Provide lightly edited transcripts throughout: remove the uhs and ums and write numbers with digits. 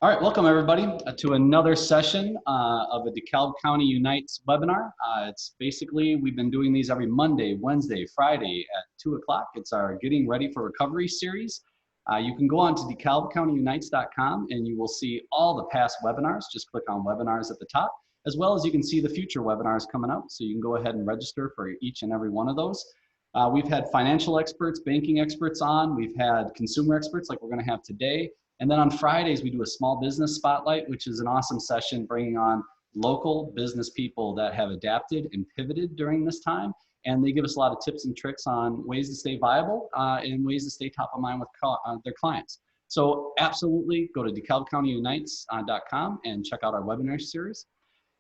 All right, welcome everybody to another session of a DeKalb County UNITES webinar. It's basically, we've been doing these every Monday, Wednesday, Friday at 2 o'clock. It's our Getting Ready for Recovery series. You can go on to DeKalbCountyUnites.com and you will see all the past webinars. Just click on webinars at the top, as well as you can see the future webinars coming up. So you can go ahead and register for each and every one of those. We've had financial experts, banking experts on. We've had consumer experts like we're going to have today. And then on Fridays, we do a small business spotlight, which is an awesome session bringing on local business people that have adapted and pivoted during this time. And they give us a lot of tips and tricks on ways to stay viable and ways to stay top of mind with their clients. So absolutely go to DeKalbCountyUnites.com and check out our webinar series.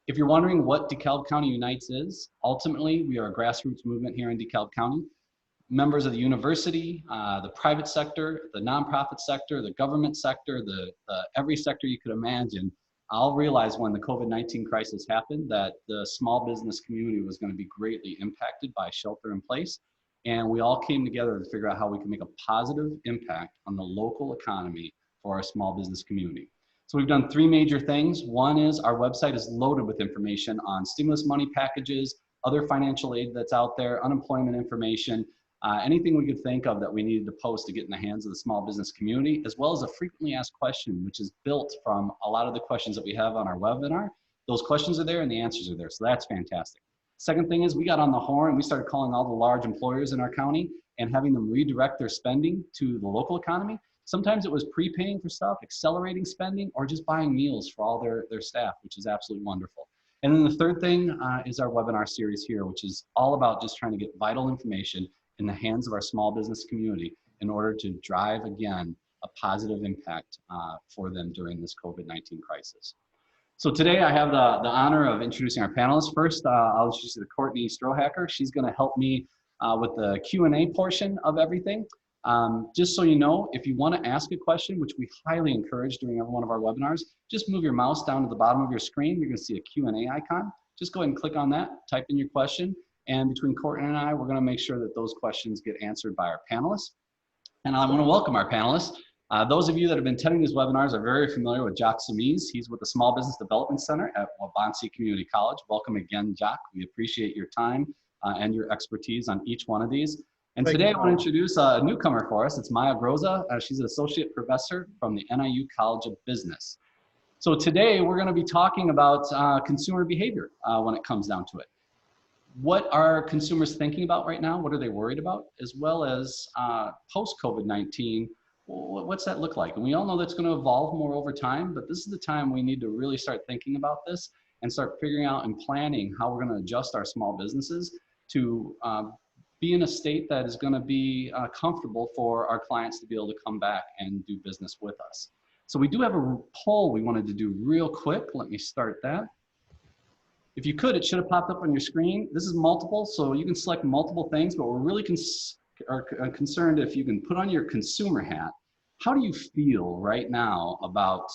If you're wondering what DeKalb County Unites is, ultimately, we are a grassroots movement here in DeKalb County. Members of the university, the private sector, the nonprofit sector, the government sector, every sector you could imagine, all realized when the COVID-19 crisis happened that the small business community was going to be greatly impacted by shelter in place. And we all came together to figure out how we can make a positive impact on the local economy for our small business community. So we've done three major things. One is our website is loaded with information on stimulus money packages, other financial aid that's out there, unemployment information, anything we could think of that we needed to post to get in the hands of the small business community, as well as a frequently asked question, which is built from a lot of the questions that we have on our webinar. Those questions are there and the answers are there, so that's fantastic. Second thing is we got on the horn and we started calling all the large employers in our county and having them redirect their spending to the local economy. Sometimes it was prepaying for stuff, accelerating spending, or just buying meals for all their staff, which is absolutely wonderful. And then the third thing is our webinar series here, which is all about just trying to get vital information in the hands of our small business community in order to drive, again, a positive impact for them during this COVID-19 crisis. So today I have the honor of introducing our panelists. First, I'll introduce you to Courtney Strohacker. She's gonna help me with the Q&A portion of everything. Just so you know, if you wanna ask a question, which we highly encourage during every one of our webinars, just move your mouse down to the bottom of your screen. You're gonna see a Q&A icon. Just go ahead and click on that, type in your question. And between Courtney and I, we're going to make sure that those questions get answered by our panelists. And I want to welcome our panelists. Those of you that have been attending these webinars are very familiar with Jock Sommese. He's with the Small Business Development Center at Waubonsee Community College. Welcome again, Jock. We appreciate your time and your expertise on each one of these. And today I want to introduce a newcomer for us. It's Groza. She's an associate professor from the NIU College of Business. So today we're going to be talking about consumer behavior when it comes down to it. What are consumers thinking about right now? What are they worried about? As well as post-COVID-19, what's that look like? And we all know that's going to evolve more over time, but this is the time we need to really start thinking about this and start figuring out and planning how we're going to adjust our small businesses to be in a state that is going to be comfortable for our clients to be able to come back and do business with us. So we do have a poll we wanted to do real quick. Let me start that. If you could, it should have popped up on your screen. This is multiple, so you can select multiple things, but we're really concerned if you can put on your consumer hat. How do you feel right now about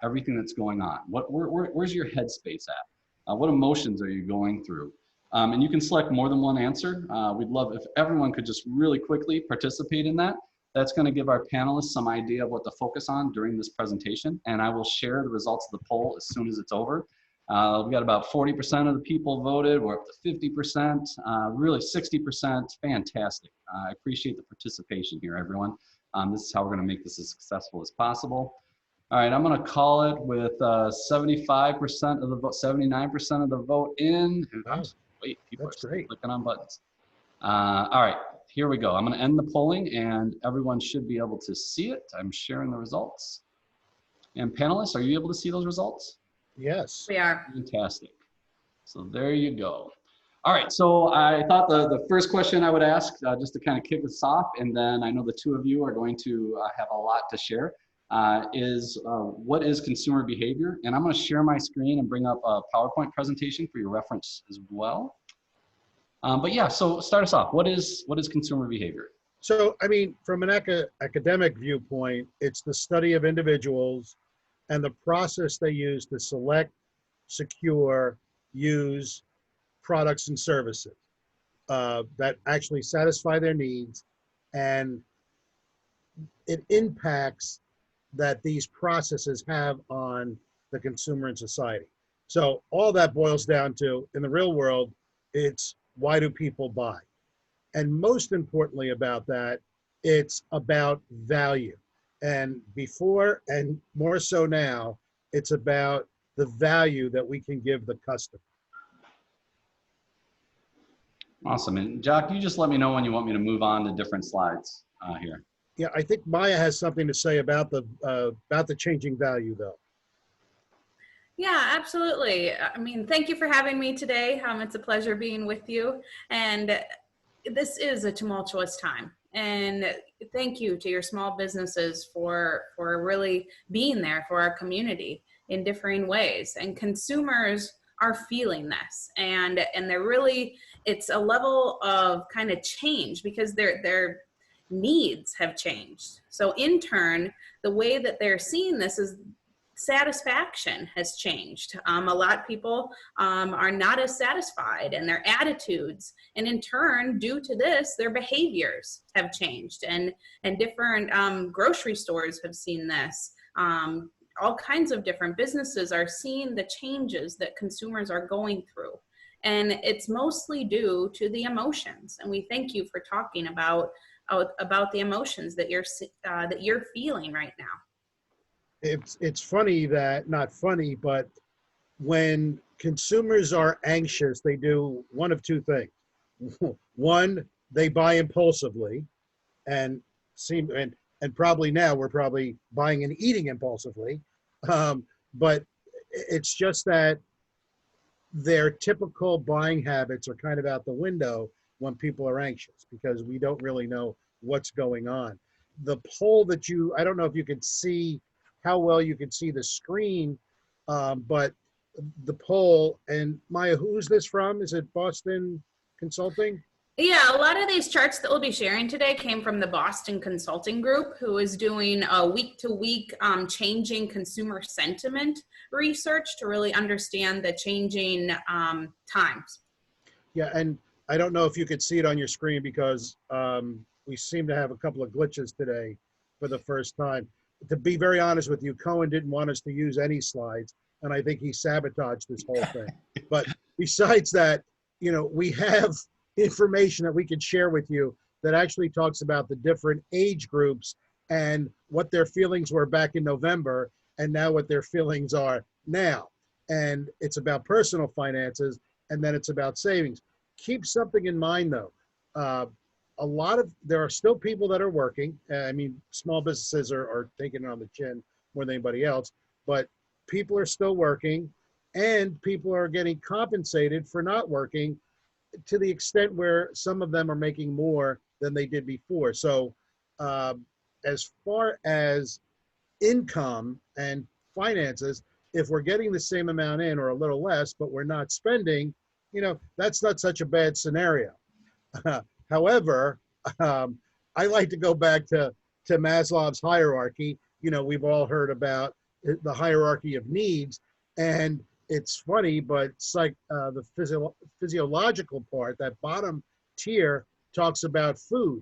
everything that's going on? Where's your headspace at? What emotions are you going through? And you can select more than one answer. We'd love if everyone could just really quickly participate in that. That's going to give our panelists some idea of what to focus on during this presentation, and I will share the results of the poll as soon as it's over. We got about 40% of the people voted. We're up to 50%, really 60%. Fantastic. I appreciate the participation here, everyone. This is how we're going to make this as successful as possible. All right, I'm going to call it with 75% of the vote, 79% of the vote in. Wow. Wait, people That's are great. clicking on buttons. All right, here we go. I'm going to end the polling, and everyone should be able to see it. I'm sharing the results. And panelists, are you able to see those results? Yes. We are. Fantastic. So there you go. All right, so I thought the first question I would ask, just to kind of kick us off, and then I know the two of you are going to have a lot to share, is what is consumer behavior? And I'm going to share my screen and bring up a PowerPoint presentation for your reference as well. But yeah, so start us off. What is consumer behavior? So, I mean, from an academic viewpoint, it's the study of individuals and the process they use to select, secure, use products and services that actually satisfy their needs, and it impacts that these processes have on the consumer and society. So all that boils down to, in the real world, it's why do people buy? And most importantly about that, it's about value. And before and more so now, it's about the value that we can give the customer. Awesome. And Jock, you just let me know when you want me to move on to different slides here. Yeah, I think Maya has something to say about the changing value, though. Yeah, absolutely. I mean, thank you for having me today. It's a pleasure being with you. And this is a tumultuous time. And thank you to your small businesses for really being there for our community in differing ways. And consumers are feeling this. And they're really, it's a level of kind of change because their needs have changed. So in turn, the way that they're seeing this is satisfaction has changed. A lot of people are not as satisfied, and their attitudes, and in turn, due to this, their behaviors have changed. And different grocery stores have seen this. All kinds of different businesses are seeing the changes that consumers are going through. And it's mostly due to the emotions. And we thank you for talking about the emotions that you're feeling right now. It's funny that, not funny, but when consumers are anxious, they do one of two things. One, they buy impulsively, and probably now we're probably buying and eating impulsively. But it's just that their typical buying habits are kind of out the window when people are anxious, because we don't really know what's going on. The poll that I don't know if you could see how well you can see the screen, but the poll, and Maya, who's this from? Is it Boston Consulting? Yeah, a lot of these charts that we'll be sharing today came from the Boston Consulting Group, who is doing a week-to-week changing consumer sentiment research to really understand the changing times. Yeah, and I don't know if you could see it on your screen because we seem to have a couple of glitches today for the first time. To be very honest with you, Cohen didn't want us to use any slides, and I think he sabotaged this whole thing. But besides that, we have information that we can share with you that actually talks about the different age groups and what their feelings were back in November and now what their feelings are now. And it's about personal finances, and then it's about savings. Keep something in mind, though. There are still people that are working. I mean, small businesses are taking it on the chin more than anybody else, but people are still working, and people are getting compensated for not working to the extent where some of them are making more than they did before. So as far as income and finances, if we're getting the same amount in or a little less, but we're not spending, that's not such a bad scenario. However, I like to go back to Maslow's hierarchy. We've all heard about the hierarchy of needs, and it's funny, but it's like the physiological part, that bottom tier talks about food.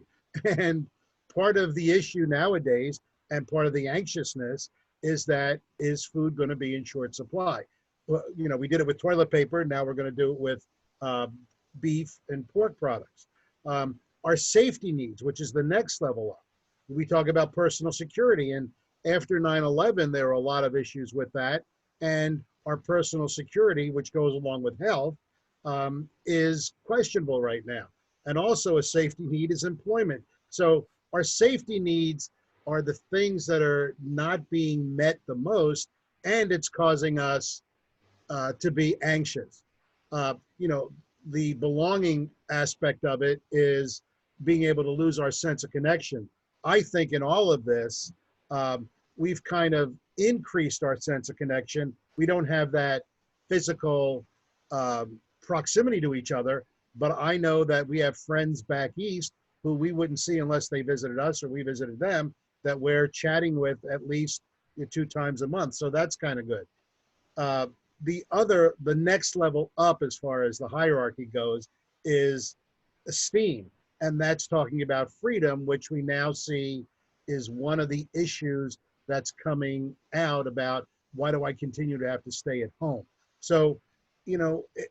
And part of the issue nowadays, and part of the anxiousness, is food going to be in short supply? Well, we did it with toilet paper. Now we're going to do it with beef and pork products. Our safety needs, which is the next level up. We talk about personal security, and after 9/11, there were a lot of issues with that. And our personal security, which goes along with health, is questionable right now. And also a safety need is employment. So our safety needs are the things that are not being met the most, and it's causing us to be anxious. The belonging aspect of it is being able to lose our sense of connection. I think in all of this, we've kind of increased our sense of connection. We don't have that physical proximity to each other, but I know that we have friends back east who we wouldn't see unless they visited us or we visited them, that we're chatting with at least 2 times a month. So that's kind of good. The next level up as far as the hierarchy goes is esteem. And that's talking about freedom, which we now see is one of the issues that's coming out about why do I continue to have to stay at home? So,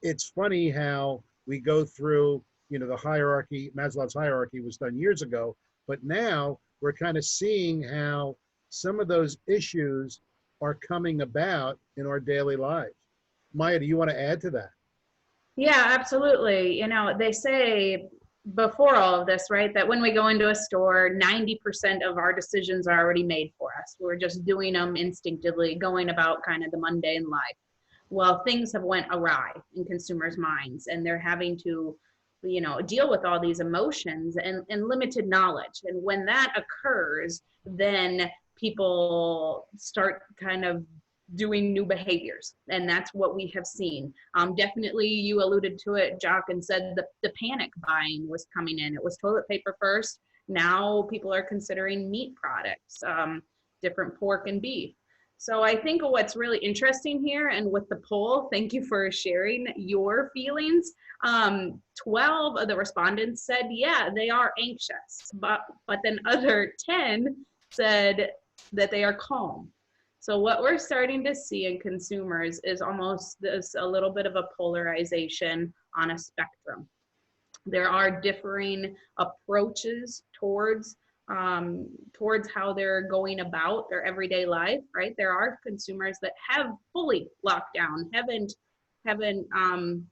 it's funny how we go through, the hierarchy. Maslow's hierarchy was done years ago, but now we're kind of seeing how some of those issues are coming about in our daily lives. Maya, do you want to add to that? Yeah, absolutely. They say before all of this, right, that when we go into a store, 90% of our decisions are already made for us. We're just doing them instinctively, going about kind of the mundane life. Well, things have went awry in consumers' minds, and they're having to, deal with all these emotions and limited knowledge. And when that occurs, then people start kind of doing new behaviors, and that's what we have seen. Definitely, you alluded to it, Jock, and said the panic buying was coming in. It was toilet paper first. Now people are considering meat products, different pork and beef. So I think what's really interesting here, and with the poll, thank you for sharing your feelings. 12 of the respondents said, yeah, they are anxious, but then other 10 said that they are calm. So what we're starting to see in consumers is almost a little bit of a polarization on a spectrum. There are differing approaches towards how they're going about their everyday life, right? There are consumers that have fully locked down, haven't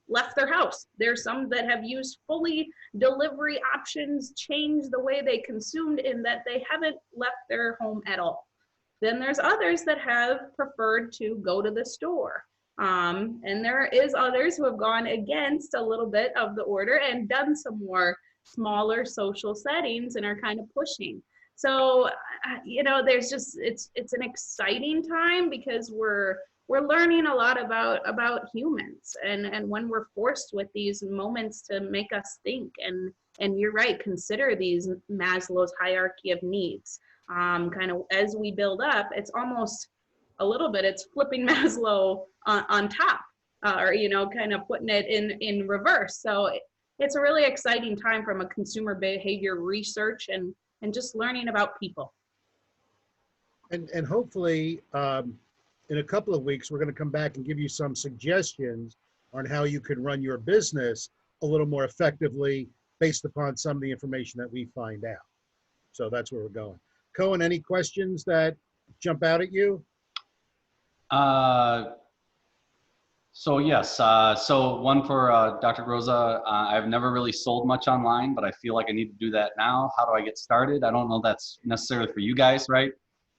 left their house. There's some that have used fully delivery options, changed the way they consumed, in that they haven't left their home at all. Then there's others that have preferred to go to the store. And there is others who have gone against a little bit of the order and done some more smaller social settings and are kind of pushing. So, there's just, it's an exciting time because we're learning a lot about humans, and when we're forced with these moments to make us think, and you're right, consider these Maslow's hierarchy of needs. Kind of as we build up, it's almost a little bit, it's flipping Maslow on top, or kind of putting it in reverse. So it's a really exciting time from a consumer behavior research and just learning about people. And hopefully, in a couple of weeks, we're going to come back and give you some suggestions on how you can run your business a little more effectively based upon some of the information that we find out. So that's where we're going. Cohen, any questions that jump out at you? So yes, so one for Dr. Groza. I've never really sold much online, but I feel like I need to do that now. How do I get started? I don't know if that's necessarily for you guys, right?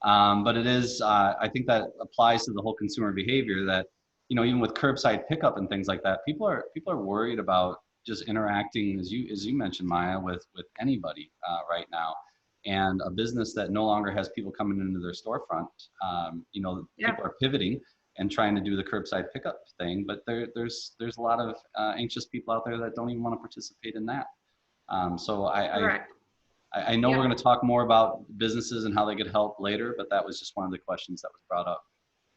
But it is, I think that applies to the whole consumer behavior that, even with curbside pickup and things like that, people are worried about just interacting, as you mentioned, Maya, with anybody right now. And a business that no longer has people coming into their storefront, people are pivoting and trying to do the curbside pickup thing, but there's a lot of anxious people out there that don't even want to participate in that. So I know we're going to talk more about businesses and how they get help later, but that was just one of the questions that was brought up.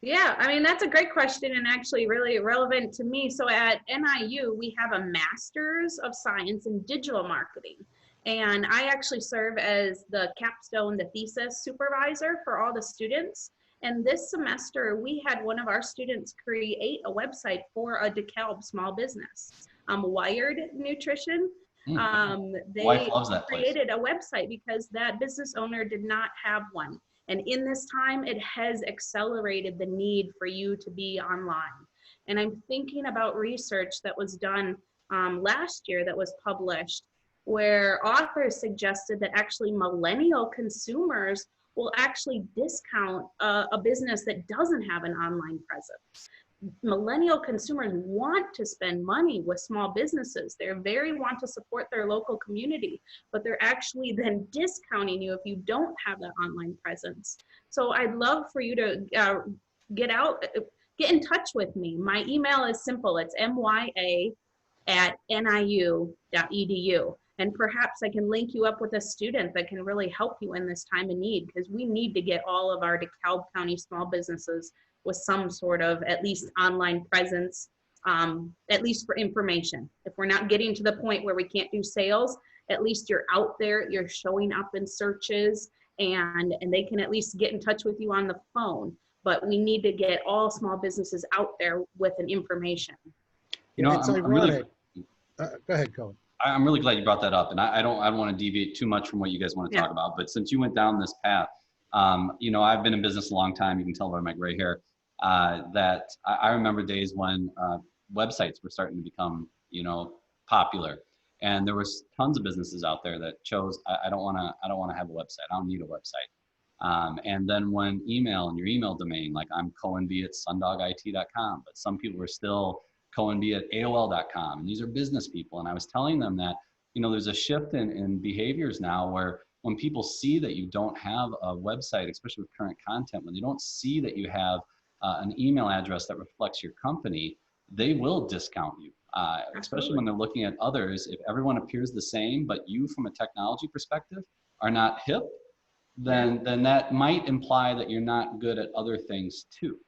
Yeah, I mean, that's a great question and actually really relevant to me. So at NIU, we have a Master's of Science in Digital Marketing. And I actually serve as the capstone, the thesis supervisor for all the students. And this semester, we had one of our students create a website for a DeKalb small business, Wired Nutrition. They created a website because that business owner did not have one. And in this time, it has accelerated the need for you to be online. And I'm thinking about research that was done last year that was published, where authors suggested that actually millennial consumers will actually discount a business that doesn't have an online presence. Millennial consumers want to spend money with small businesses. They want to support their local community, but they're actually then discounting you if you don't have that online presence. So I'd love for you to get in touch with me. My email is simple. It's mya@niu.edu. And perhaps I can link you up with a student that can really help you in this time of need, because we need to get all of our DeKalb County small businesses with some sort of at least online presence, at least for information. If we're not getting to the point where we can't do sales, at least you're out there, you're showing up in searches, and they can at least get in touch with you on the phone. But we need to get all small businesses out there with an information. You know, It's I'm ironic. really, Go ahead, Colin. I'm really glad you brought that up, and I don't want to deviate too much from what you guys want to talk about. But since you went down this path, you know, I've been in business a long time. You can tell by my gray hair that I remember days when websites were starting to become, you know, popular, and there was tons of businesses out there that chose I don't want to have a website. I don't need a website. And then when email and your email domain, like I'm cohenb@sundogit.com, but some people were still cohenb@aol.com, and these are business people. And I was telling them that, you know, there's a shift in behaviors now where when people see that you don't have a website, especially with current content, when they don't see that you have an email address that reflects your company, they will discount you, especially when they're looking at others. If everyone appears the same, but you from a technology perspective are not hip, then that might imply that you're not good at other things too.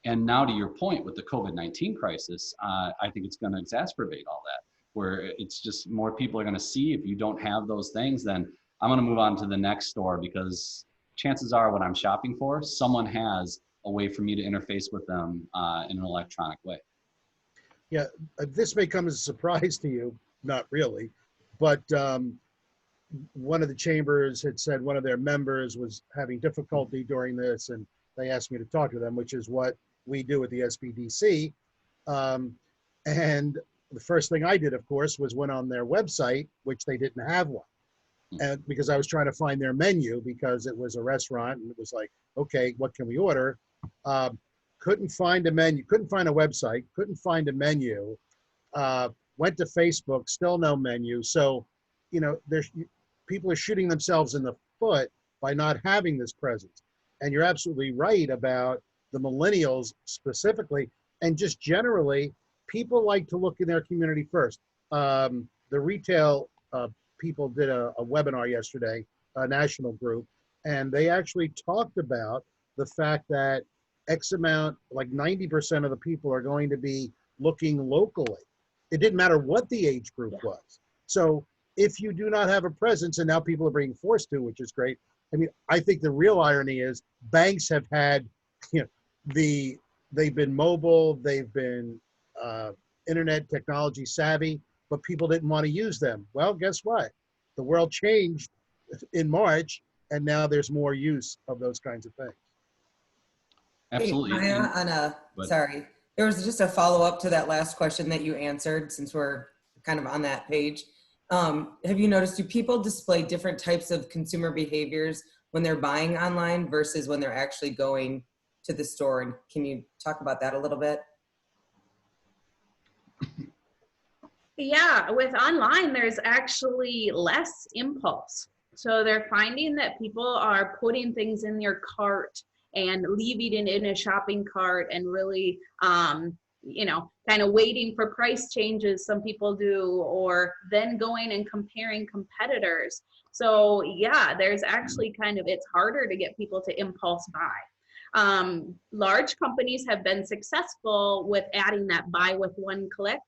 And now to your point with the COVID-19 crisis, I think it's going to exacerbate all that, where it's just more people are going to see if you don't have those things, then I'm going to move on to the next store, because chances are what I'm shopping for, someone has a way for me to interface with them in an electronic way. Yeah, this may come as a surprise to you, not really, but one of the chambers had said one of their members was having difficulty during this, and they asked me to talk to them, which is what we do at the SBDC. And the first thing I did, of course, was went on their website, which they didn't have one. And because I was trying to find their menu, because it was a restaurant and it was like, okay, what can we order? Couldn't find a menu, couldn't find a website, couldn't find a menu, went to Facebook, still no menu. So, you know, people are shooting themselves in the foot by not having this presence. And you're absolutely right about the millennials specifically, and just generally, people like to look in their community first. The retail people did a webinar yesterday, a national group, and they actually talked about the fact that X amount, like 90% of the people are going to be looking locally. It didn't matter what the age group was. So if you do not have a presence, and now people are being forced to, which is great. I mean, I think the real irony is banks have had, you know, they've been mobile, they've been internet technology savvy, but people didn't want to use them. Well, guess what? The world changed in March, and now there's more use of those kinds of things. Absolutely. Hey, Maya, sorry, there was just a follow-up to that last question that you answered, since we're kind of on that page. Have you noticed, do people display different types of consumer behaviors when they're buying online versus when they're actually going to the store? And can you talk about that a little bit? Yeah, with online, there's actually less impulse. So they're finding that people are putting things in their cart and leaving it in a shopping cart and really, you know, kind of waiting for price changes, some people do, or then going and comparing competitors. So yeah, there's actually kind of, it's harder to get people to impulse buy. Large companies have been successful with adding that buy with one click,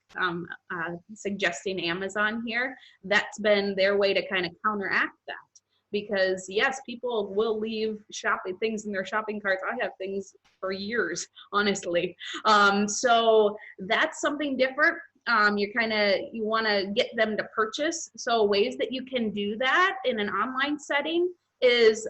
suggesting Amazon here. That's been their way to kind of counteract that. Because yes, people will leave shopping things in their shopping carts. I have things for years, honestly. So that's something different. You want to get them to purchase. So ways that you can do that in an online setting is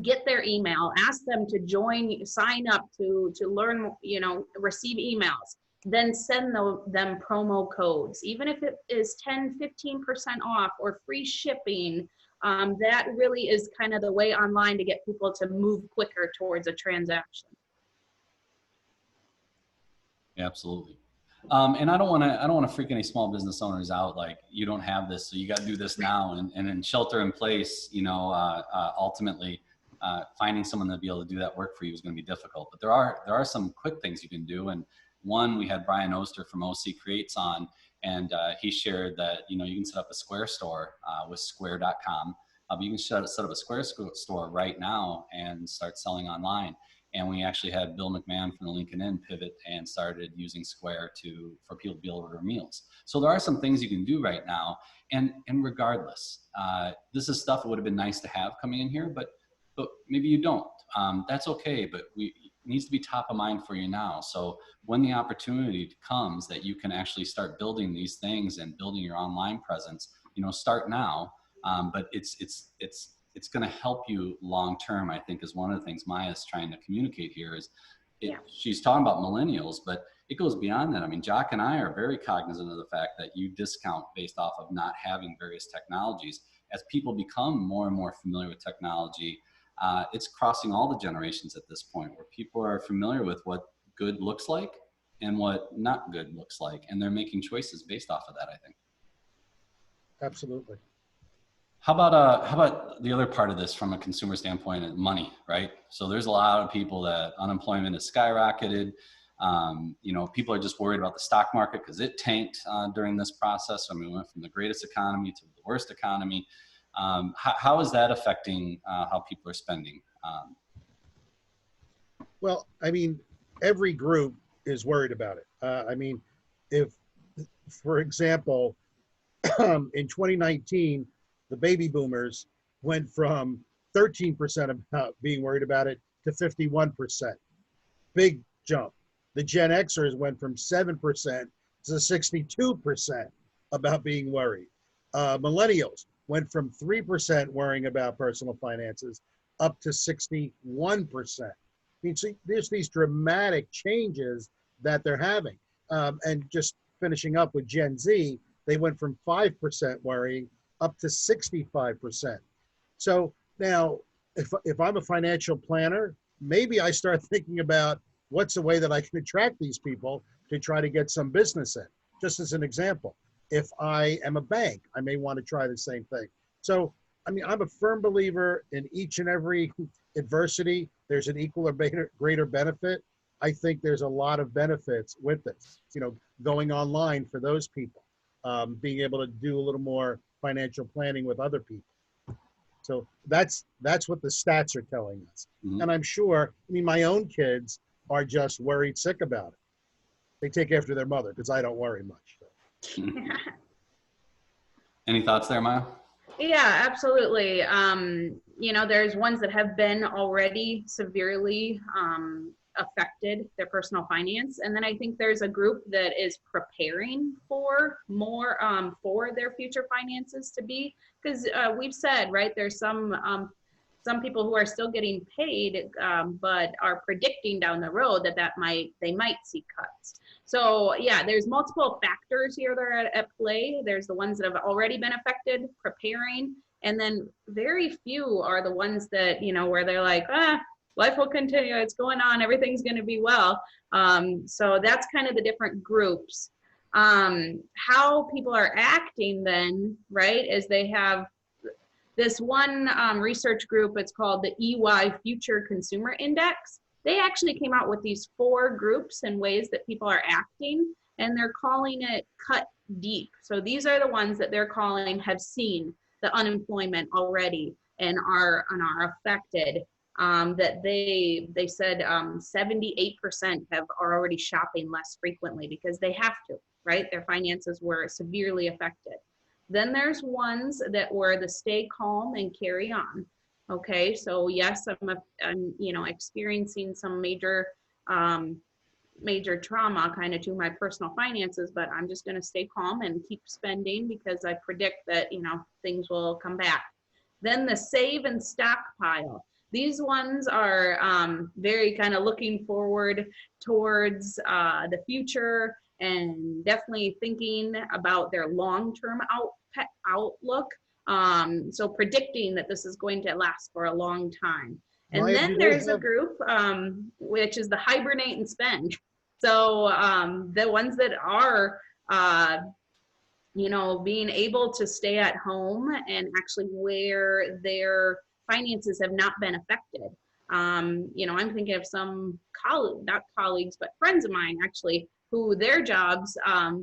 get their email, ask them to join, sign up to learn, you know, receive emails, then send them promo codes, even if it is 10, 15% off or free shipping. That really is kind of the way online to get people to move quicker towards a transaction. Absolutely. And I don't want to freak any small business owners out, like you don't have this, so you got to do this now. And in shelter in place, you know, ultimately finding someone to be able to do that work for you is going to be difficult. But there are some quick things you can do. And one, we had Brian Oster from OC Creates on, and he shared that, you know, you can set up a Square store with square.com. But you can set up a Square store right now and start selling online. And we actually had Bill McMahon from the Lincoln Inn pivot and started using Square for people to be able to order meals. So there are some things you can do right now. And regardless, this is stuff that would have been nice to have coming in here, but maybe you don't. That's okay, but it needs to be top of mind for you now. So when the opportunity comes that you can actually start building these things and building your online presence, start now. But it's going to help you long term, I think, is one of the things Maya's trying to communicate here. She's talking about millennials, but it goes beyond that. I mean, Jock and I are very cognizant of the fact that you discount based off of not having various technologies. As people become more and more familiar with technology, it's crossing all the generations at this point, where people are familiar with what good looks like and what not good looks like, and they're making choices based off of that, I think. Absolutely. How about the other part of this from a consumer standpoint, money, right? So there's a lot of people that unemployment has skyrocketed. People are just worried about the stock market because it tanked during this process. I mean, we went from the greatest economy to the worst economy. How is that affecting how people are spending? Well, I mean, every group is worried about it. If, for example, in 2019, the baby boomers went from 13% about being worried about it to 51%. Big jump. The Gen Xers went from 7% to 62% about being worried. Millennials went from 3% worrying about personal finances up to 61%. I mean, so there's these dramatic changes that they're having. And just finishing up with Gen Z, they went from 5% worrying up to 65%. So now, if I'm a financial planner, maybe I start thinking about what's a way that I can attract these people to try to get some business in. Just as an example, if I am a bank, I may want to try the same thing. So, I mean, I'm a firm believer in each and every adversity, there's an equal or greater benefit. I think there's a lot of benefits with this, going online for those people, being able to do a little more financial planning with other people. So that's what the stats are telling us. Mm-hmm. And I'm sure, my own kids are just worried sick about it. They take after their mother because I don't worry much. So. Any thoughts there, Maya? Yeah, absolutely. There's ones that have been already severely affected their personal finance. And then I think there's a group that is preparing for more for their future finances to be, because we've said, right, there's some people who are still getting paid, but are predicting down the road that they might see cuts. So yeah, there's multiple factors here that are at play. There's the ones that have already been affected, preparing, and then very few are the ones that, where they're like, life will continue, it's going on, everything's going to be well. So that's kind of the different groups. How people are acting then, right, is they have this one research group, it's called the EY Future Consumer Index. They actually came out with these 4 groups and ways that people are acting, and they're calling it cut deep. So these are the ones that they're calling have seen the unemployment already and are affected. That they said 78% are already shopping less frequently because they have to, right? Their finances were severely affected. Then there's ones that were the stay calm and carry on. Okay, so yes, I'm experiencing some major trauma kind of to my personal finances, but I'm just going to stay calm and keep spending because I predict that things will come back. Then the save and stockpile. These ones are very kind of looking forward towards the future and definitely thinking about their long-term outlook. So predicting that this is going to last for a long time. And then there's a group, which is the hibernate and spend. So the ones that are, being able to stay at home and actually where their finances have not been affected. I'm thinking of some not colleagues, but friends of mine actually, who their jobs,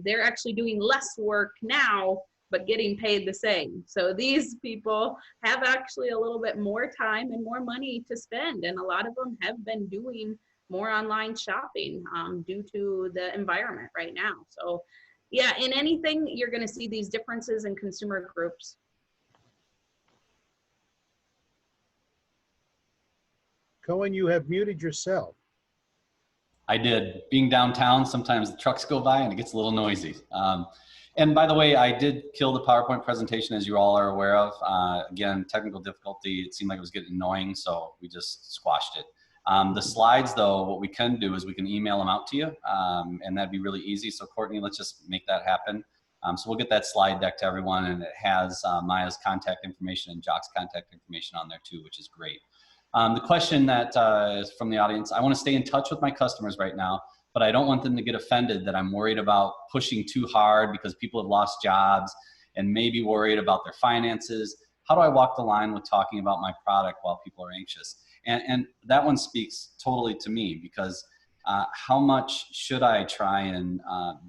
they're actually doing less work now but getting paid the same. So these people have actually a little bit more time and more money to spend. And a lot of them have been doing more online shopping due to the environment right now. So yeah, in anything, you're going to see these differences in consumer groups. Cohen, you have muted yourself. I did. Being downtown, sometimes the trucks go by and it gets a little noisy. And by the way, I did kill the PowerPoint presentation, as you all are aware of. Again, technical difficulty. It seemed like it was getting annoying, so we just squashed it. The slides, though, what we can do is we can email them out to you, and that'd be really easy. So Courtney, let's just make that happen. So we'll get that slide deck to everyone, and it has Maya's contact information and Jock's contact information on there too, which is great. The question that is from the audience, I want to stay in touch with my customers right now, but I don't want them to get offended that I'm worried about pushing too hard because people have lost jobs and maybe worried about their finances. How do I walk the line with talking about my product while people are anxious? And that one speaks totally to me, because how much should I try and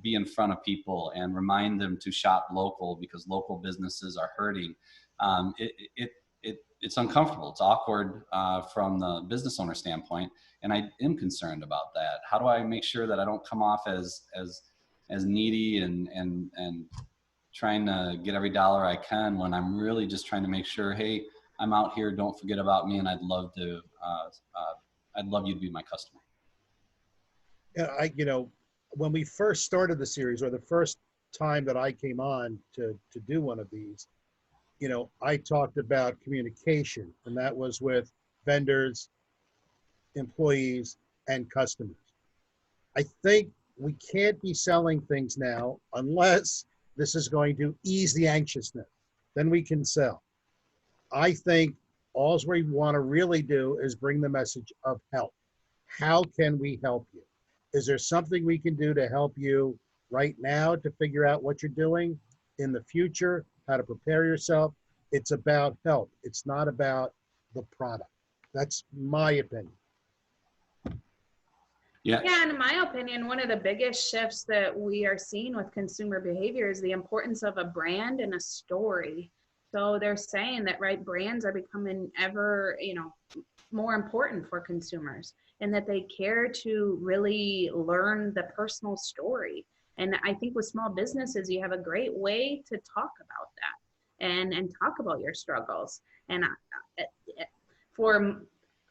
be in front of people and remind them to shop local because local businesses are hurting? It's uncomfortable. It's awkward from the business owner standpoint, and I am concerned about that. How do I make sure that I don't come off as needy and trying to get every dollar I can when I'm really just trying to make sure, hey, I'm out here, don't forget about me, and I'd love you to be my customer. Yeah, when we first started the series, or the first time that I came on to do one of these, I talked about communication, and that was with vendors, employees, and customers. I think we can't be selling things now unless this is going to ease the anxiousness. Then we can sell. I think all we want to really do is bring the message of help. How can we help you? Is there something we can do to help you right now to figure out what you're doing in the future, how to prepare yourself? It's about help. It's not about the product. That's my opinion. Yeah. Yeah, in my opinion, one of the biggest shifts that we are seeing with consumer behavior is the importance of a brand and a story. So they're saying that, right, brands are becoming ever, more important for consumers, and that they care to really learn the personal story. And I think with small businesses, you have a great way to talk about that and talk about your struggles. And for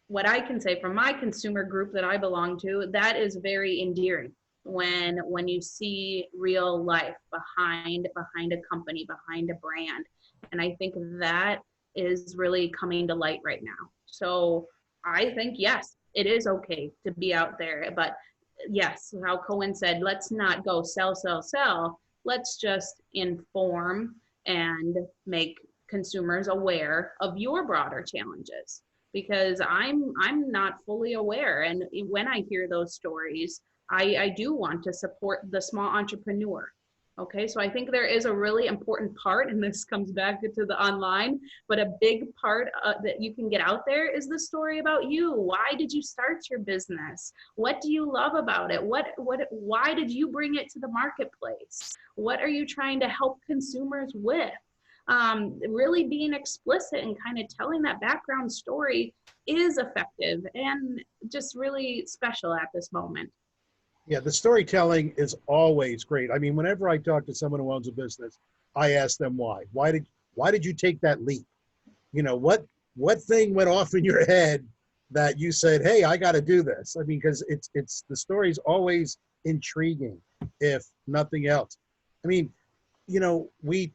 what I can say from my consumer group that I belong to, that is very endearing when you see real life behind a company, behind a brand. And I think that is really coming to light right now. So I think, yes, it is okay to be out there, but yes, how Cohen said, let's not go sell. Let's just inform and make consumers aware of your broader challenges, because I'm not fully aware. And when I hear those stories, I do want to support the small entrepreneur. Okay, so I think there is a really important part, and this comes back to the online, but a big part that you can get out there is the story about you. Why did you start your business? What do you love about it? Why did you bring it to the marketplace? What are you trying to help consumers with? Really being explicit and kind of telling that background story is effective and just really special at this moment. Yeah, the storytelling is always great. I mean, whenever I talk to someone who owns a business, I ask them why. Why did you take that leap? What thing went off in your head that you said, hey, I got to do this? I mean, because it's the story's always intriguing, if nothing else. I mean, we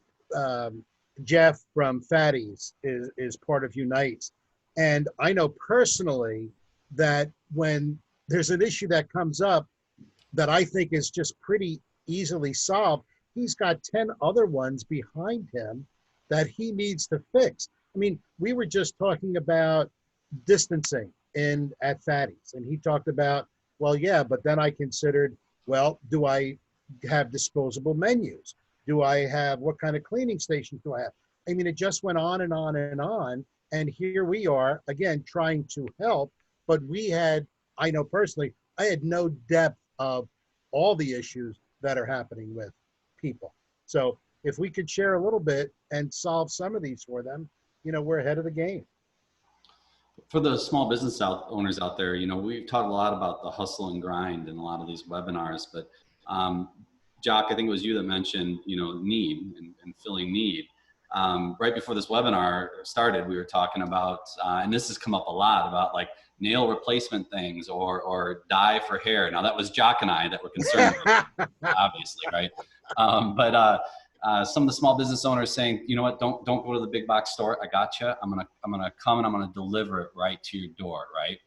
Jeff from Fatty's is part of UNITES, and I know personally that when there's an issue that comes up that I think is just pretty easily solved, he's got 10 other ones behind him that he needs to fix. I mean, we were just talking about distancing at Fatty's, and he talked about, well, yeah, but then I considered, well, do I have disposable menus? Do I have, what kind of cleaning stations do I have? I mean, it just went on and on and on. And here we are, again, trying to help, but I know personally, I had no depth of all the issues that are happening with people. So, if we could share a little bit and solve some of these for them, you know, we're ahead of the game. For the small business owners out there, you know, we've talked a lot about the hustle and grind in a lot of these webinars, but Jock, I think it was you that mentioned, you know, need and filling need. Right before this webinar started, we were talking about, and this has come up a lot, about like nail replacement things or dye for hair. Now that was Jock and I that were concerned, obviously, right? Some of the small business owners saying, you know what, don't go to the big box store. I got you. I'm gonna come and I'm gonna deliver it right to your door, right?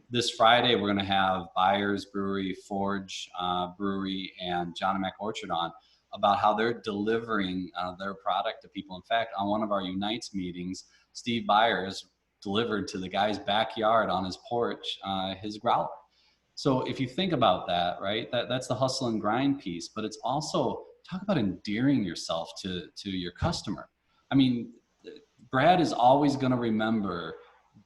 This Friday, we're going to have Byers Brewery, Forge Brewery, and John and Mac Orchard on about how they're delivering their product to people. In fact, on one of our Unites meetings, Steve Byers delivered to the guy's backyard on his porch his growler. So if you think about that, right, that's the hustle and grind piece, but it's also talk about endearing yourself to your customer. I mean, Brad is always going to remember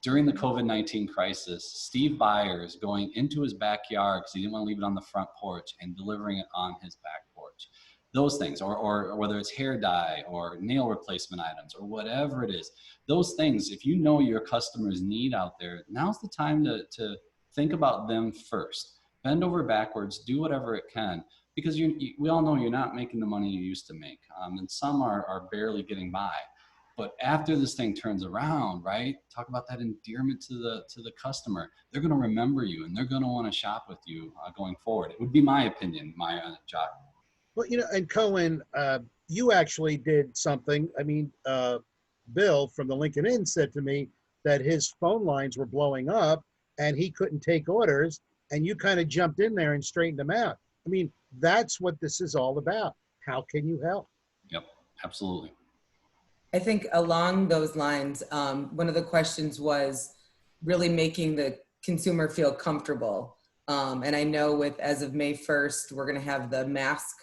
during the COVID-19 crisis, Steve Byers going into his backyard because he didn't want to leave it on the front porch and delivering it on his back porch. Those things, or whether it's hair dye or nail replacement items or whatever it is, those things, if you know your customers' need out there, now's the time to think about them first. Bend over backwards, do whatever it can, because we all know you're not making the money you used to make, and some are barely getting by. But after this thing turns around, right, talk about that endearment to the customer. They're going to remember you and they're going to want to shop with you going forward. It would be my opinion, Jock. Well, you know, and Cohen, you actually did something. I mean, Bill from the Lincoln Inn said to me that his phone lines were blowing up and he couldn't take orders, and you kind of jumped in there and straightened them out. I mean, that's what this is all about. How can you help? Yep, absolutely. I think along those lines, one of the questions was really making the consumer feel comfortable. And I know as of May 1st, we're going to have the mask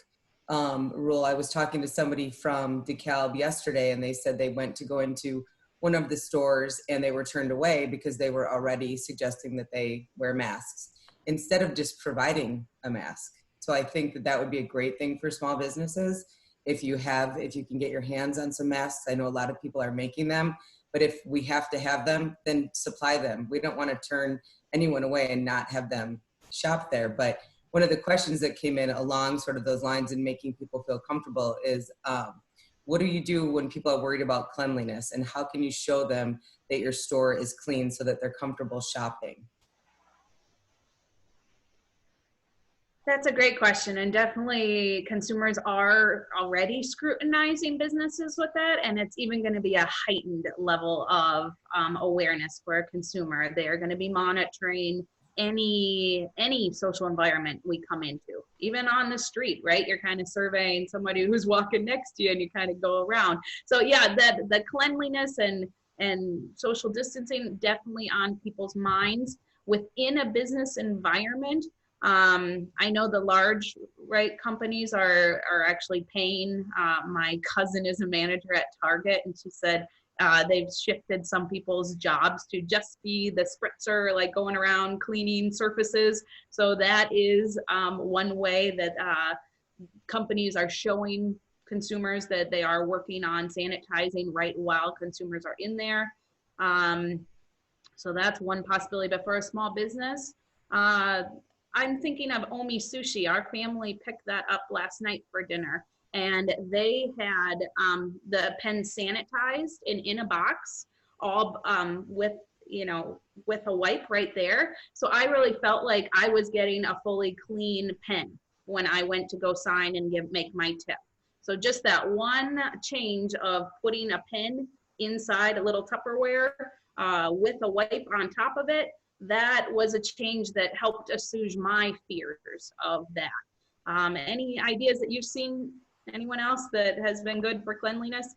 rule. I was talking to somebody from DeKalb yesterday, and they said they went to go into one of the stores and they were turned away because they were already suggesting that they wear masks instead of just providing a mask. So I think that would be a great thing for small businesses. If you can get your hands on some masks, I know a lot of people are making them, but if we have to have them, then supply them. We don't want to turn anyone away and not have them shop there. But one of the questions that came in along sort of those lines and making people feel comfortable is, what do you do when people are worried about cleanliness, and how can you show them that your store is clean so that they're comfortable shopping? That's a great question, and definitely consumers are already scrutinizing businesses with that, and it's even going to be a heightened level of awareness for a consumer. They are going to be monitoring any social environment we come into, even on the street, right? You're kind of surveying somebody who's walking next to you, and you kind of go around. So yeah, the cleanliness and social distancing definitely on people's minds within a business environment. I know the large companies are actually paying. My cousin is a manager at Target, and she said they've shifted some people's jobs to just be the spritzer, like going around cleaning surfaces. So that is one way that companies are showing consumers that they are working on sanitizing right while consumers are in there. So that's one possibility. But for a small business, I'm thinking of Omi Sushi. Our family picked that up last night for dinner, and they had the pen sanitized and in a box, all with a wipe right there. So I really felt like I was getting a fully clean pen when I went to go sign and make my tip. So just that one change of putting a pen inside a little Tupperware with a wipe on top of it, that was a change that helped assuage my fears of that. Any ideas that you've seen? Anyone else that has been good for cleanliness?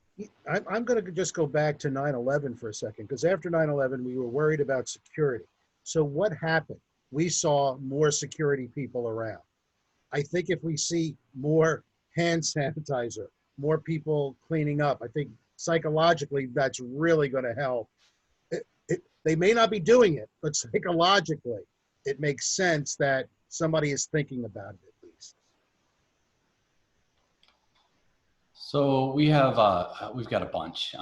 I'm going to just go back to 9/11 for a second, because after 9/11, we were worried about security. So what happened? We saw more security people around. I think if we see more hand sanitizer, more people cleaning up, I think psychologically that's really going to help. They may not be doing it, but psychologically, it makes sense that somebody is thinking about it at least. So we've got a bunch.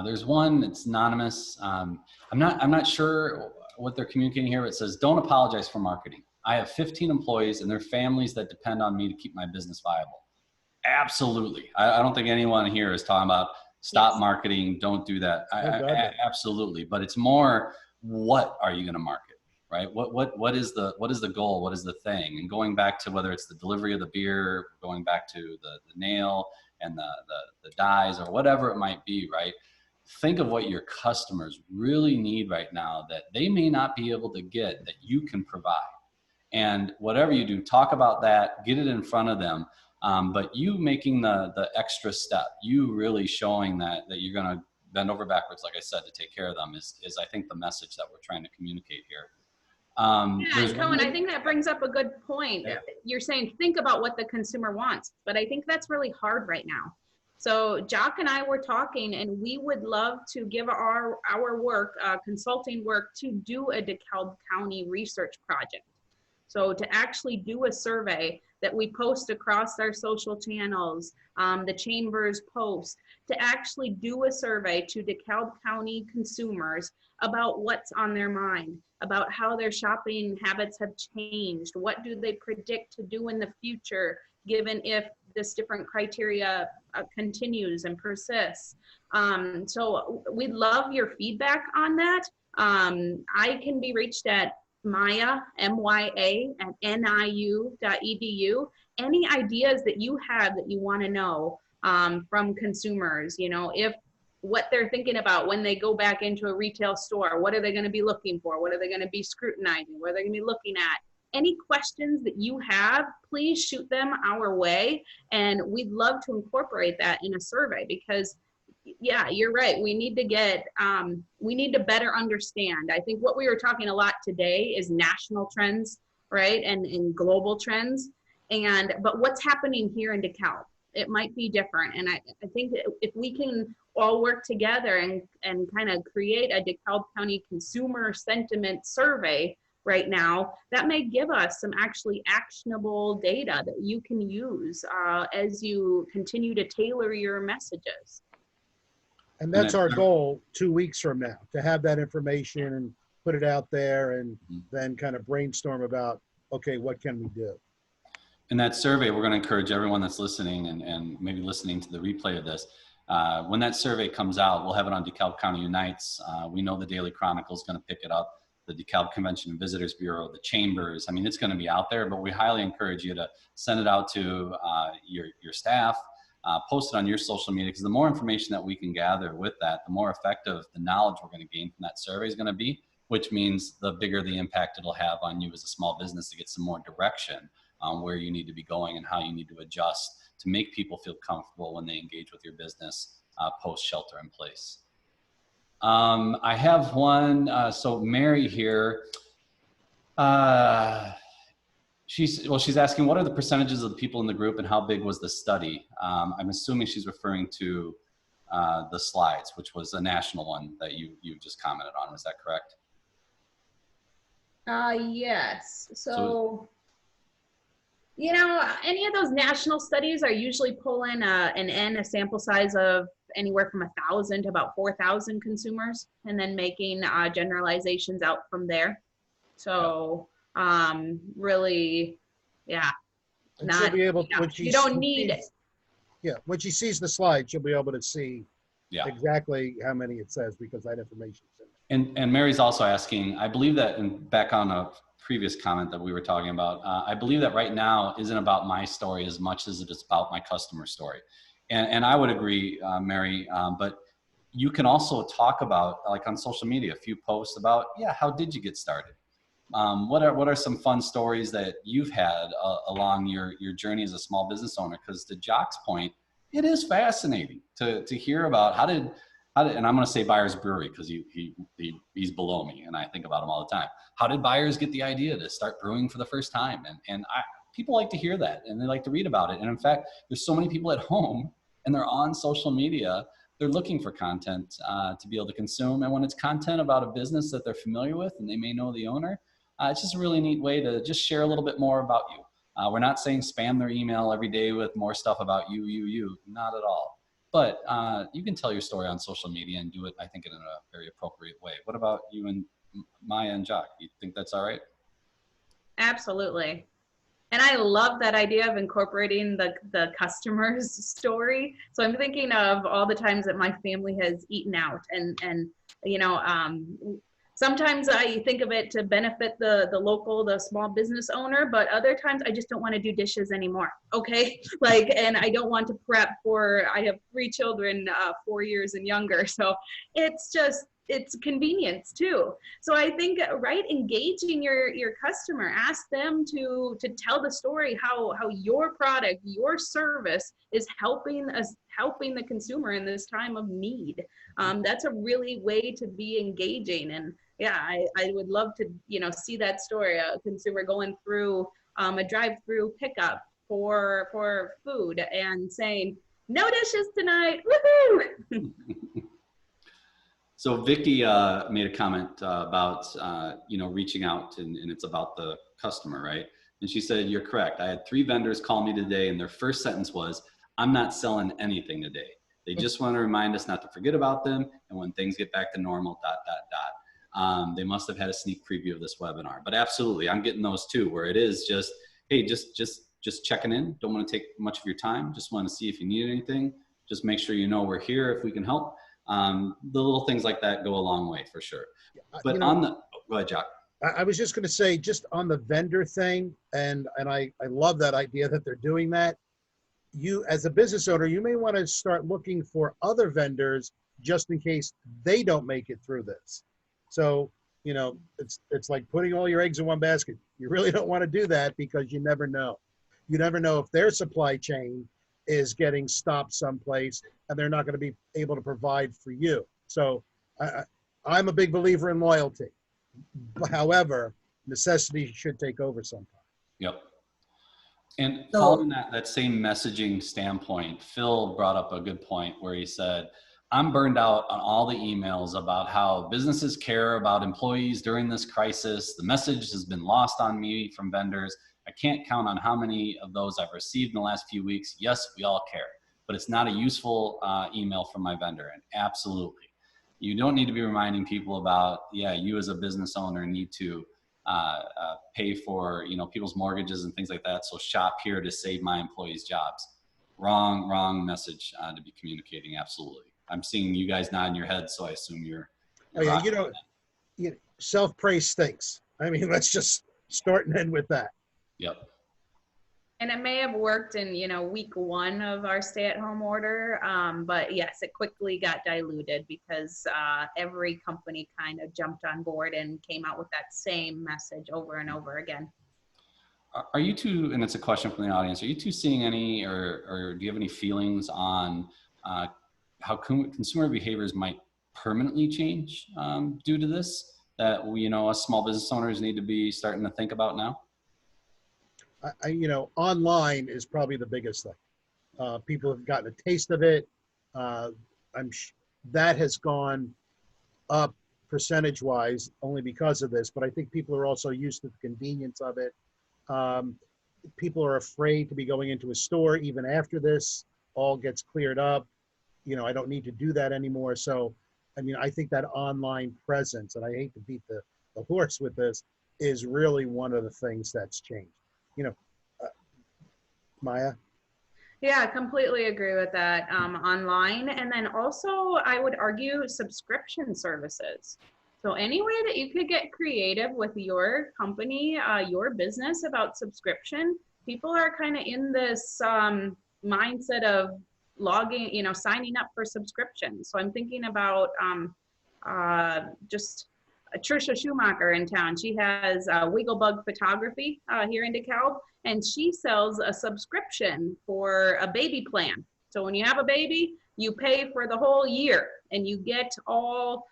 There's one that's anonymous. I'm not sure what they're communicating here. It says, "Don't apologize for marketing. I have 15 employees and their families that depend on me to keep my business viable." Absolutely. I don't think anyone here is talking about stop marketing. Don't do that. Absolutely. But it's more, what are you going to market, right? What is the goal? What is the thing? And going back to whether it's the delivery of the beer, going back to the nail and the dyes or whatever it might be, right? Think of what your customers really need right now that they may not be able to get that you can provide. And whatever you do, talk about that, get it in front of them. But you making the extra step, you really showing that you're going to bend over backwards, like I said, to take care of them is I think the message that we're trying to communicate here. Yeah, and Cohen, I think that brings up a good point. Yeah. You're saying, think about what the consumer wants, but I think that's really hard right now. So Jock and I were talking, and we would love to give our work, consulting work, to do a DeKalb County research project. So to actually do a survey that we post across our social channels, the Chamber's post, to actually do a survey to DeKalb County consumers about what's on their mind, about how their shopping habits have changed, what do they predict to do in the future, given if this different criteria continues and persists. So we'd love your feedback on that. I can be reached at Maya, M-Y-A, at NIU.edu. Any ideas that you have that you want to know from consumers, you know, if what they're thinking about when they go back into a retail store, what are they going to be looking for? What are they going to be scrutinizing? What are they going to be looking at? Any questions that you have, please shoot them our way. And we'd love to incorporate that in a survey because, yeah, you're right. We need to get, we need to better understand. I think what we were talking a lot today is national trends, right? And global trends. But what's happening here in DeKalb? It might be different. And I think if we can all work together and kind of create a DeKalb County consumer sentiment survey right now, that may give us some actually actionable data that you can use as you continue to tailor your messages. And that's our goal 2 weeks from now, to have that information and put it out there and then kind of brainstorm about, okay, what can we do? In that survey, we're going to encourage everyone that's listening and maybe listening to the replay of this. When that survey comes out, we'll have it on DeKalb County Unites. We know the Daily Chronicle is going to pick it up, the DeKalb Convention and Visitors Bureau, the Chambers. I mean, it's going to be out there, but we highly encourage you to send it out to your staff, post it on your social media, because the more information that we can gather with that, the more effective the knowledge we're going to gain from that survey is going to be, which means the bigger the impact it'll have on you as a small business to get some more direction on where you need to be going and how you need to adjust to make people feel comfortable when they engage with your business post shelter in place. I have one, so Mary here, she's asking, what are the percentages of the people in the group and how big was the study? I'm assuming she's referring to the slides, which was a national one that you just commented on. Was that correct? Yes. So you know, any of those national studies are usually pulling a sample size of anywhere from 1,000 to about 4,000 consumers, and then making generalizations out from there. So really, yeah. And she'll be able, you don't need it. Yeah, when she sees the slide, she'll be able to see exactly how many it says, because that information is in there. And Mary's also asking, I believe that, and back on a previous comment that we were talking about, I believe that right now isn't about my story as much as it is about my customer story. And I would agree, Mary, but you can also talk about, like on social media, a few posts about, how did you get started? What are some fun stories that you've had along your journey as a small business owner? Because to Jock's point, it is fascinating to hear about how did, and I'm going to say Byers Brewery because he's below me and I think about him all the time. How did Byers get the idea to start brewing for the first time? And people like to hear that and they like to read about it. And in fact, there's so many people at home and they're on social media. They're looking for content to be able to consume. And when it's content about a business that they're familiar with and they may know the owner, it's just a really neat way to just share a little bit more about you. We're not saying spam their email every day with more stuff about you, not at all. But you can tell your story on social media and do it, I think, in a very appropriate way. What about you and Maya and Jock? You think that's all right? Absolutely. And I love that idea of incorporating the customer's story. So I'm thinking of all the times that my family has eaten out, and you know, sometimes I think of it to benefit the small business owner, but other times I just don't want to do dishes anymore. Okay. Like, and I don't want to prep I have 3 children, 4 years and younger. So it's convenience too. So I think, right, engaging your customer, ask them to tell the story, how your product, your service is helping the consumer in this time of need. That's a really way to be engaging. And yeah, I would love to, see that story, a consumer going through a drive-through pickup for food and saying, no dishes tonight, woohoo! So Vicky made a comment about, reaching out and it's about the customer, right? And she said, you're correct. I had 3 vendors call me today and their first sentence was, I'm not selling anything today. They just want to remind us not to forget about them. And when things get back to normal, ... They must have had a sneak preview of this webinar, but absolutely. I'm getting those too, where it is just, hey, just checking in. Don't want to take much of your time. Just want to see if you need anything. Just make sure we're here if we can help. The little things like that go a long way for sure. But go ahead, Jock. I was just going to say, just on the vendor thing, and I love that idea that they're doing that. You, as a business owner, you may want to start looking for other vendors just in case they don't make it through this. So, it's like putting all your eggs in one basket. You really don't want to do that because you never know. You never know if their supply chain is getting stopped someplace and they're not going to be able to provide for you. So I'm a big believer in loyalty. However, necessity should take over sometimes. Yep. And following that same messaging standpoint, Phil brought up a good point where he said, I'm burned out on all the emails about how businesses care about employees during this crisis. The message has been lost on me from vendors. I can't count on how many of those I've received in the last few weeks. Yes, we all care, but it's not a useful email from my vendor. And absolutely, you don't need to be reminding people about, you as a business owner need to pay for, people's mortgages and things like that. So shop here to save my employees' jobs. Wrong message to be communicating. Absolutely. I'm seeing you guys nodding your heads, so I assume you're self-praise stinks. I mean, let's just start and end with that. Yep. And it may have worked in, week 1 of our stay-at-home order, but yes, it quickly got diluted because every company kind of jumped on board and came out with that same message over and over again. Are you two, and it's a question from the audience, are you two seeing any, or do you have any feelings on how consumer behaviors might permanently change due to this, that us small business owners need to be starting to think about now? Online is probably the biggest thing. People have gotten a taste of it. That has gone up percentage-wise only because of this, but I think people are also used to the convenience of it. People are afraid to be going into a store even after this all gets cleared up. I don't need to do that anymore. So, I think that online presence, and I hate to beat the horse with this, is really one of the things that's changed. Maya? Yeah, completely agree with that. Online, and then also I would argue subscription services. So any way that you could get creative with your company, your business about subscription, people are kind of in this mindset of signing up for subscriptions. So I'm thinking about just Trisha Schumacher in town. She has Wigglebug Photography here in DeKalb, and she sells a subscription for a baby plan. So when you have a baby, you pay for the whole year, and you get all,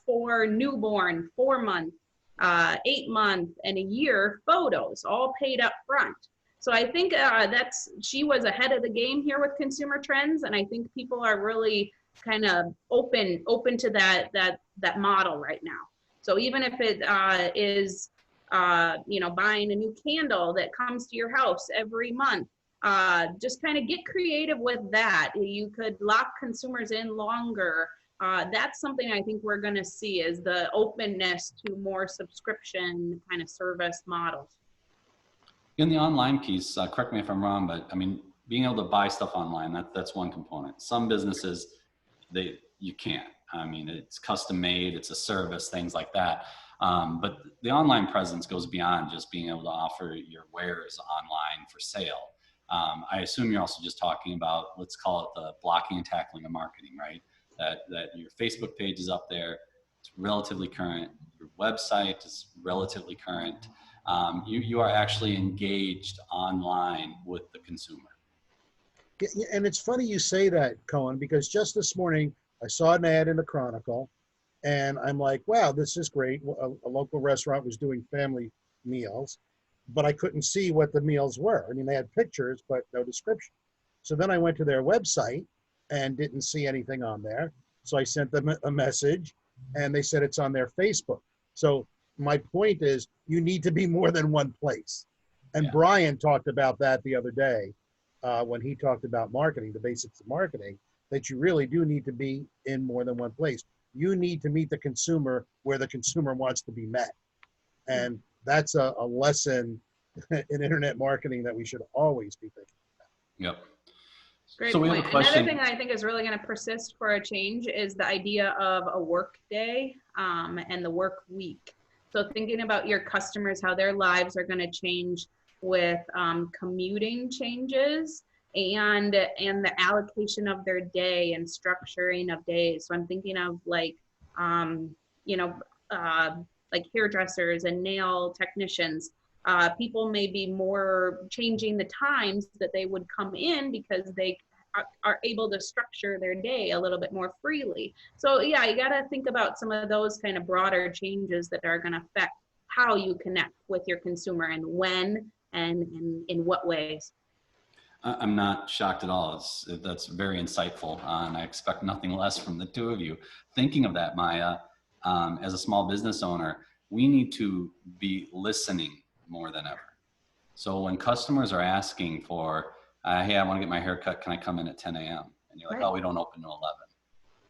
4 newborn, 4 month, 8 month, and a year photos, all paid up front. So I think she was ahead of the game here with consumer trends, and I think people are really kind of open to that model right now. So even if it is you know, buying a new candle that comes to your house every month. Just kind of get creative with that. You could lock consumers in longer. That's something I think we're going to see, is the openness to more subscription kind of service models. In the online piece, correct me if I'm wrong, but I mean, being able to buy stuff online, that's one component. Some businesses, you can't. I mean, it's custom made, it's a service, things like that. But the online presence goes beyond just being able to offer your wares online for sale. I assume you're also just talking about, let's call it the blocking and tackling of marketing, right? That your Facebook page is up there, it's relatively current, your website is relatively current. You are actually engaged online with the consumer. And it's funny you say that, Cohen, because just this morning I saw an ad in the Chronicle, and I'm like, wow, this is great. A local restaurant was doing family meals, but I couldn't see what the meals were. I mean, they had pictures, but no description. So then I went to their website and didn't see anything on there. So I sent them a message, and they said it's on their Facebook. So my point is, you need to be more than one place. And Yeah. Brian talked about that the other day when he talked about marketing, the basics of marketing, that you really do need to be in more than one place. You need to meet the consumer where the consumer wants to be met. And that's a lesson in internet marketing that we should always be thinking about. Yep. Great So we have point. a question. Another thing that I think is really going to persist for a change is the idea of a work day and the work week. So thinking about your customers, how their lives are going to change with commuting changes and the allocation of their day and structuring of days. So I'm thinking of like, you know, like hairdressers and nail technicians. People may be more changing the times that they would come in because they are able to structure their day a little bit more freely. So yeah, you got to think about some of those kind of broader changes that are going to affect how you connect with your consumer and when and in what ways. I'm not shocked at all. That's very insightful, and I expect nothing less from the two of you. Thinking of that, Maya, as a small business owner, we need to be listening more than ever. So when customers are asking for, hey, I want to get my hair cut, can I come in at 10 a.m.? And you're like, Right. oh, we don't open till 11.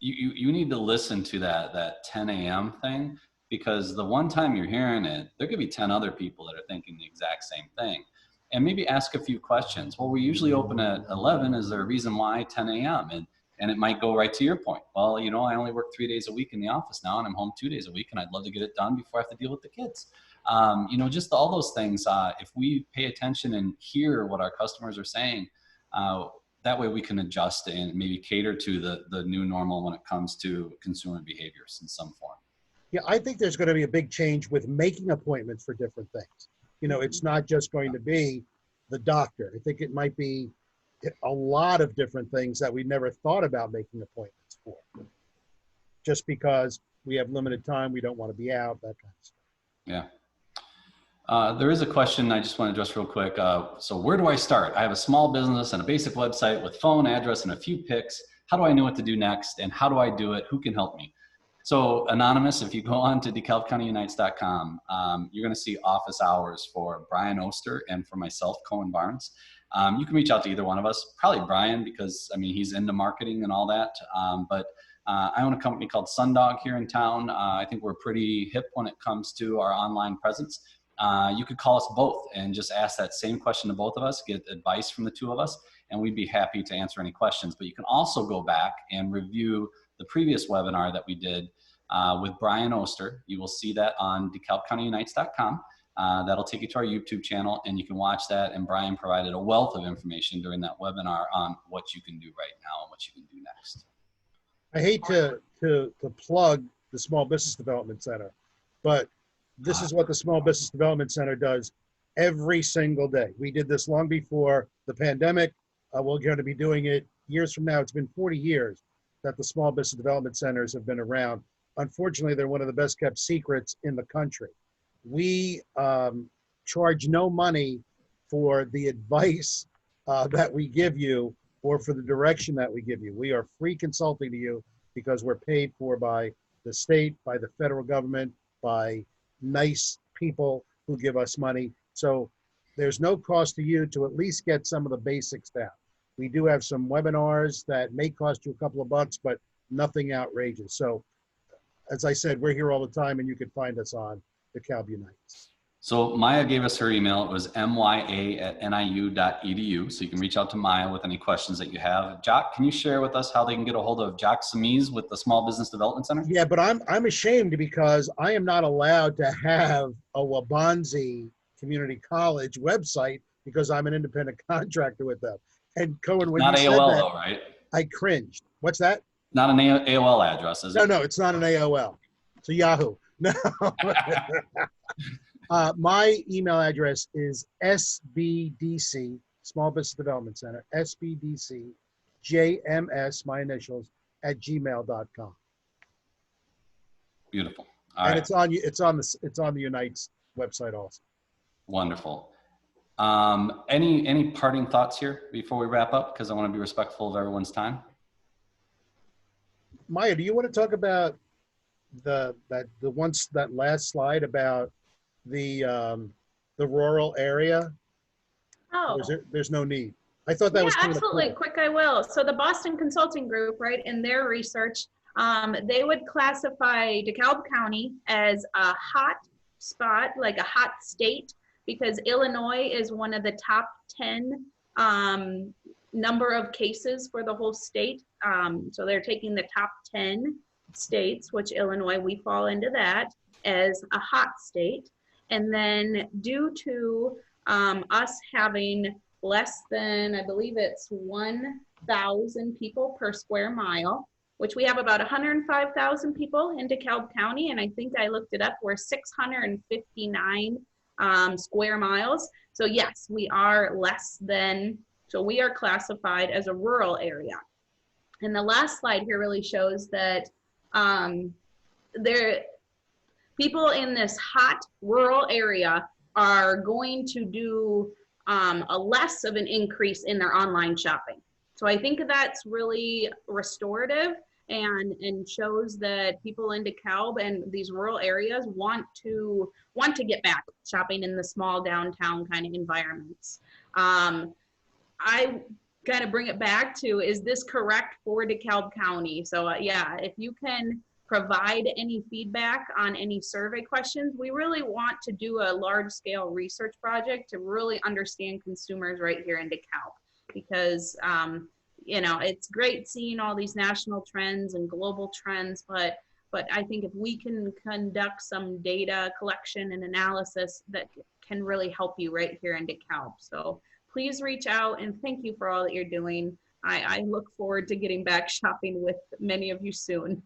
You need to listen to that 10 a.m. thing, because the one time you're hearing it, there could be 10 other people that are thinking the exact same thing. And maybe ask a few questions. Well, we usually open at 11. Is there a reason why 10 a.m.? And it might go right to your point. Well, you know, I only work 3 days a week in the office now, and I'm home 2 days a week, and I'd love to get it done before I have to deal with the kids. You know, just all those things. If we pay attention and hear what our customers are saying, that way we can adjust and maybe cater to the new normal when it comes to consumer behaviors in some form. Yeah, I think there's going to be a big change with making appointments for different things. You know, it's not just going to be the doctor. I think it might be a lot of different things that we never thought about making appointments for. Just because we have limited time, we don't want to be out, that kind of stuff. Yeah. There is a question I just want to address real quick. So where do I start? I have a small business and a basic website with phone, address, and a few pics. How do I know what to do next? And how do I do it? Who can help me? So anonymous, if you go on to DeKalbCountyUnites.com, you're going to see office hours for Brian Oster and for myself, Cohen Barnes. You can reach out to either one of us, probably Brian, because I mean, he's into marketing and all that. But I own a company called Sundog here in town. I think we're pretty hip when it comes to our online presence. You could call us both and just ask that same question to both of us, get advice from the two of us, and we'd be happy to answer any questions. But you can also go back and review the previous webinar that we did with Brian Oster. You will see that on DeKalbCountyUnites.com. That'll take you to our YouTube channel, and you can watch that. And Brian provided a wealth of information during that webinar on what you can do right now and what you can do next. I hate to plug the Small Business Development Center, but this is what the Small Business Development Center does every single day. We did this long before the pandemic. We're going to be doing it years from now. It's been 40 years that the Small Business Development Centers have been around. Unfortunately, they're one of the best kept secrets in the country. We charge no money for the advice that we give you or for the direction that we give you. We are free consulting to you because we're paid for by the state, by the federal government, by nice people who give us money. So there's no cost to you to at least get some of the basics down. We do have some webinars that may cost you a couple of bucks, but nothing outrageous. So as I said, we're here all the time, and you can find us on DeKalb UNITES. So Maya gave us her email. It was mya@niu.edu. So you can reach out to Maya with any questions that you have. Jock, can you share with us how they can get a hold of Jock Sommese with the Small Business Development Center? Yeah, but I'm ashamed because I am not allowed to have a Waubonsee Community College website because I'm an independent contractor with them. And Cohen, when Not you AOL said that, though, right? I cringed. What's that? Not an AOL address, is it? No, it's not an AOL. It's a Yahoo. No. My email address is SBDC, Small Business Development Center, SBDC, JMS, my initials, @gmail.com. Beautiful. All And right. it's on the Unites website also. Wonderful. Any parting thoughts here before we wrap up? Because I want to be respectful of everyone's time. Maya, do you want to talk about that last slide about the rural area? Oh. There's no need. I thought that was kind absolutely. of cool. Quick, I will. So the Boston Consulting Group, right, in their research, they would classify DeKalb County as a hot spot, like a hot state, because Illinois is one of the top 10 number of cases for the whole state. So they're taking the top 10 states, which Illinois, we fall into that, as a hot state. And then due to us having less than, I believe it's 1,000 people per square mile, which we have about 105,000 people in DeKalb County. And I think I looked it up, we're 659 square miles. So yes, we are less than, so we are classified as a rural area. And the last slide here really shows that people in this hot rural area are going to do a less of an increase in their online shopping. So I think that's really restorative and shows that people in DeKalb and these rural areas want to get back shopping in the small downtown kind of environments. I kind of bring it back to, is this correct for DeKalb County? So yeah, if you can provide any feedback on any survey questions, we really want to do a large scale research project to really understand consumers right here in DeKalb, because you know, it's great seeing all these national trends and global trends, but I think if we can conduct some data collection and analysis, that can really help you right here in DeKalb. So please reach out, and thank you for all that you're doing. I look forward to getting back shopping with many of you soon.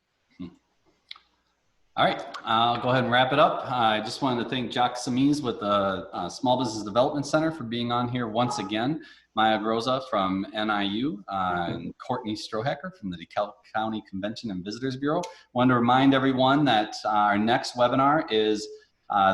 All right, I'll go ahead and wrap it up. I just wanted to thank Jock Sommese with the Small Business Development Center for being on here once again, Maya Groza from NIU, and Courtney Strohacker from the DeKalb County Convention and Visitors Bureau. I wanted to remind everyone that our next webinar is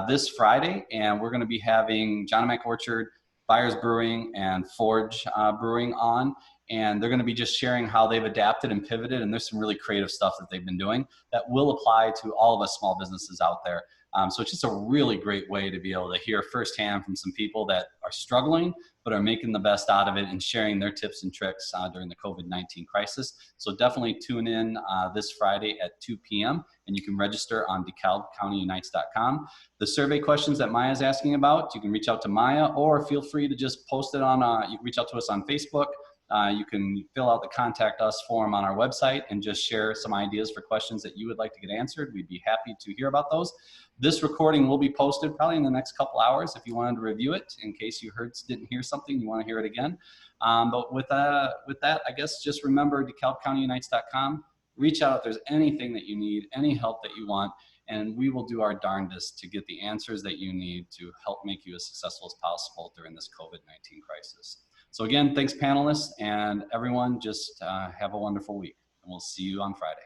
this Friday, and we're going to be having John Mac Orchard, Byers Brewing, and Forge Brewing on. And they're going to be just sharing how they've adapted and pivoted. And there's some really creative stuff that they've been doing that will apply to all of us small businesses out there. So it's just a really great way to be able to hear firsthand from some people that are struggling, but are making the best out of it and sharing their tips and tricks during the COVID-19 crisis. So definitely tune in this Friday at 2 p.m. and you can register on DeKalbCountyUnites.com. The survey questions that Maya's asking about, you can reach out to Maya, or feel free to just post it on, you can reach out to us on Facebook. You can fill out the contact us form on our website and just share some ideas for questions that you would like to get answered. We'd be happy to hear about those. This recording will be posted probably in the next couple hours if you wanted to review it, in case you didn't hear something, you want to hear it again. But with that, I guess just remember DeKalbCountyUnites.com. Reach out if there's anything that you need, any help that you want, and we will do our darndest to get the answers that you need to help make you as successful as possible during this COVID-19 crisis. So again, thanks panelists, and everyone, just have a wonderful week, and we'll see you on Friday.